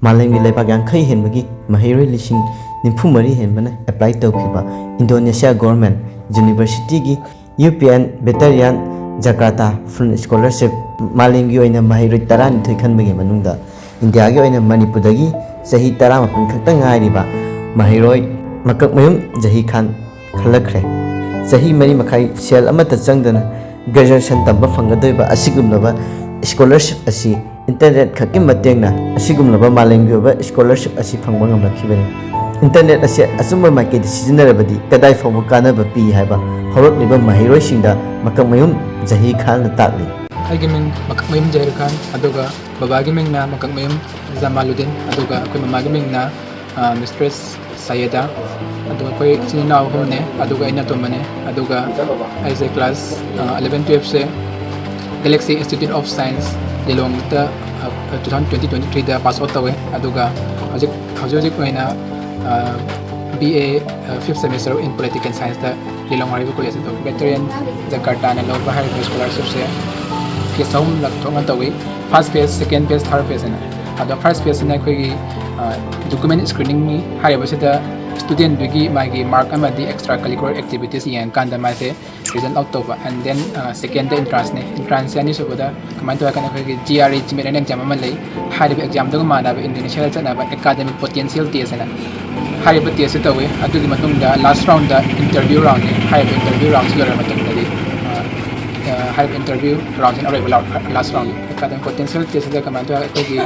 Malengi lepak yang khai hen bagi maheiroi lising nimfu mari hen bana apply tawkhiba Indonesia government university gi UPN Veteran Jakarta Full Scholarship Malengi oina maheiroi taran thoi khan bagi manungda India gi oina Manipur dagi sahi 18 khakta ngairiba maheiroi makak mayum Zahir Khan khalakre sahi mari makai sel amata changdana graduation tamba fangadoiba asigumlaba scholarship asi internet khaki matengna asigumlaba malengi oba scholarship asi phangba ngamlakhibani internet asi asumba market sizinarabadi kadai fawba kanaba pi haiba horok liba maheiroi singda makak mayum Zahir Khan na takli aigi ming makak mayum Zahir Khan aduga babagi ming na makak mayum Zamaluddin aduga koi mamagi ming na mistress Sayeda aduga koi sinina humne aduga ina tomane aduga aise class 11 12 se Galaxy Institute of Science Lilong ta 2023 da pass out tawe aduga hojik oina BA 5th semester in political science da Lilong Haribu College to Veteran Jakarta na loba high scholarship se ke saum lak thonga tawe first phase second phase third phase na adu first phase na koi document screening ni haiba sida student bigi magi mark amadi extracurricular activities yang kanda mai se result out toba and then second the entrance yani so boda kamai to kana khoi GRE chimene exam ama lei hariba exam da mana ba Indonesia chana ba academic potential test na hariba test to we adugi matung da last round da interview round ni hariba interview round lora matung da hariba interview round in arrival last round academic potential test da kamai to khoi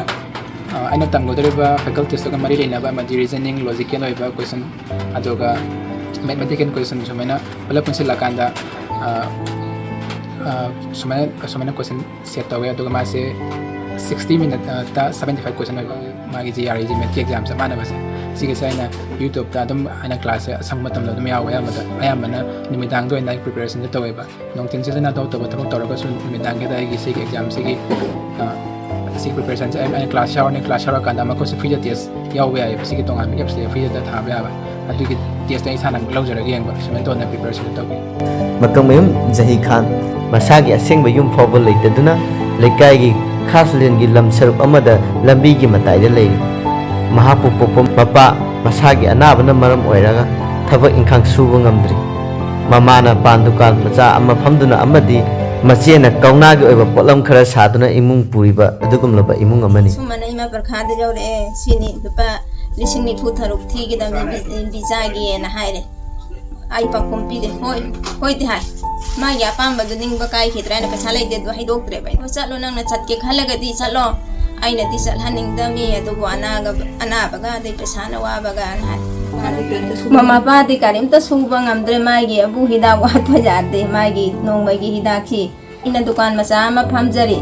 aina tamgodariba faculties to mari leina ba madi reasoning logical oiba question adoga mathematical question sumena wala punsil lakanda sumena question set tawe adoga mase 60 minute ta 75 question magi GRE math exam sa mana base sige saina YouTube ta dum ana class sang matam dum yawa ayamana nimidang do ina preparation ta tawe ba nongtin season na to toraga sun nimidang ga gi sige exam sige si preparation sa ana class shower kanda ma ko se free test yaw ya si kitong ami apps free da tha ba adu ki test ai sanan lawjara gi yangba semento na preparation ta bi makam mayum Zahir Khan masagi asengba yum fawba leitaduna lekai gi khaslen gi lam sarup amada lambi gi matai da leiri mahapu popom papa masagi anabana maram oiraga thabak ingkhang suba ngamdri mamana pandukan macha amma phamduna amadi Masjena kauna gi oiba potlam khara saduna imung puriba adugum laba imung amani sumana ima parkhade jawre sini dupa lising ni putharuk thi gi dam visa gi na haire ai pa kompi de hoi de hai ma ya pam badu ning ba kai khitra na pesa lai de do hai dok tre bai ho chalo nang na chat ke khalaga di chalo ai na ti sal haning da mi adu ana ba ga de pesa na wa ba ga hai mama pa di karim ta suba ngamdre magi abu hida wa to jade magi nong magi hida ki ina dukan masa ma phamjari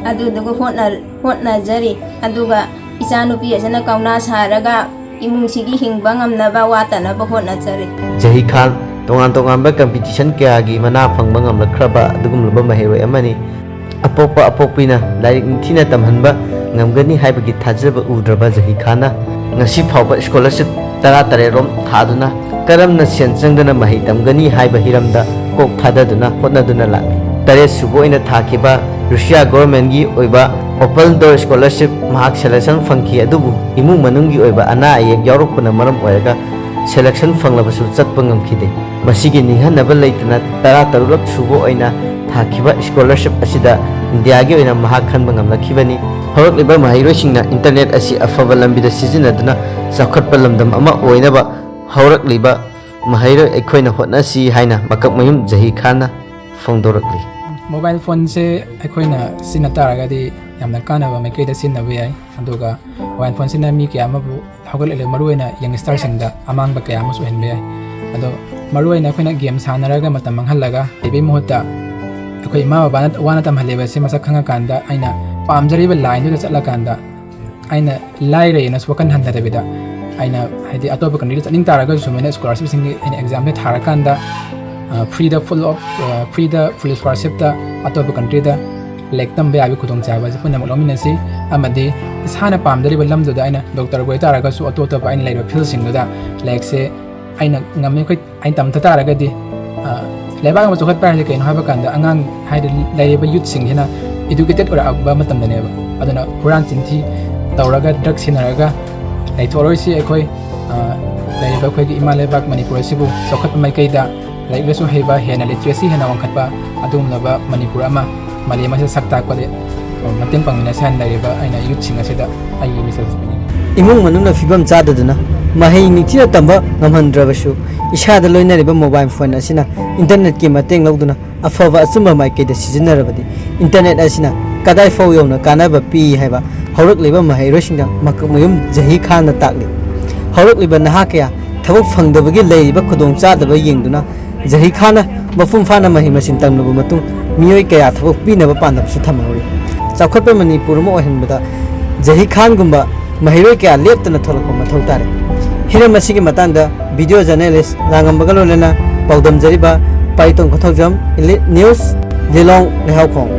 adu dugo hotna jari aduga isanu pi asana kauna saraga imung sigi hingba ngamna ba watana ba hotna jari Zahir Khan tongan ba competition kya gi mana phangba ngamla khraba adugum laba maheiroi amani apopina lairik thina tamhanba ngamgani haibagi thajaba udraba Zahir Khan na ngasi phawba scholarship tara tare rom thaduna karamna sencangdana mahi tamgani haiba hiramda kok thadaduna hotnaduna la tare suboina thakiba Russia government gi oiba open door scholarship mahak selection fangki adubu imung manunggi oiba ana ayek yaurokpana maram oiraga selection fanglabasu chatpa ngamkhide masigi ninghanaba leitana tara tarulak subo oina thakiba scholarship asida India gi oina mahak khanba ngamlakhibani horok liba maheiroi singna internet asi afaba lambida sizinaduna Chaokhatpa lamdam ama oinaba horok liba maheiroi ekhoina hotnasi haina makak mayum Zahir Khan na phongdorakli mobile phone se ekhoina sinataraga di yamna kanaba maikei da sinnabu yai aduga mobile phone sina mi kya mabu haugalele maruina youngster singda amangba kya amasu henbe yai ado maruina ekhoina game sanaraga matam manghallaga ibe mohota ekhoi ma baba wana tamhaleba se masak khanga kanda aina pamjariba line du chatla kanda aina laire na swakan handadabida aina haidi atoba country chaning taraga sumena scholarship sing in exam le tharakanda free the full scholarship ta atoba country da lektam be abi khudong chaba je punna molomina si amade isana pamdari balam da aina doctor boy taraga su atota ba aina lairo field sing da like se aina ngame khoi ain tam ta taraga di leba ma chokhat pa ke no haba kanda angang haide laiba youth sing hena educated or abba matam da ne ba aduna quran chinthi तौरगा drug सिनरगा लेथोरोइसी अखोई लेरिबा अखोई इमा लेबाक Manipur सिबु चौखटपा माइकैदा like हेबा हेना literacy हेना वांखटपा अदुमनबा मणिपुर अमा मालेम असे सक्ताकपदे मतें पांगमिना सान लेरिबा आइना यूथ सिंग असेदा आई मिसल सिबिनि इमुंग मनुना फिबम चाददुना महै निथिना तंबा ngамहनद्रबसु इसादा लोइनरिबा मोबाइल फोन असिना इंटरनेट की मतें लौदुना अफबा अचुम माइकैदा सिजनरबदि इंटरनेट असिना कदाई फाउ यौना कानाबा पी हाइबा हौरकलिबा महैरोसिंगा मकमयुम जही खान ताकली हौरकलिबा नहा कया थबक फंगदबगी लेरिबा खुदोंग चादबा येंगदुना जही खाना मफुम फाना महि मसिन तंगनबु मतुं मियोय कया थबक पीनबा पांदबसु थमहौरि चावखटपा मणिपुर म ओहनबदा जही Khan गुंबा maheiroi kya leptana tholakpa mathou tare hiram masigi matangda video journalist rangambga lolena paudam jariba paitong kothogjam elite news lilong lehau khong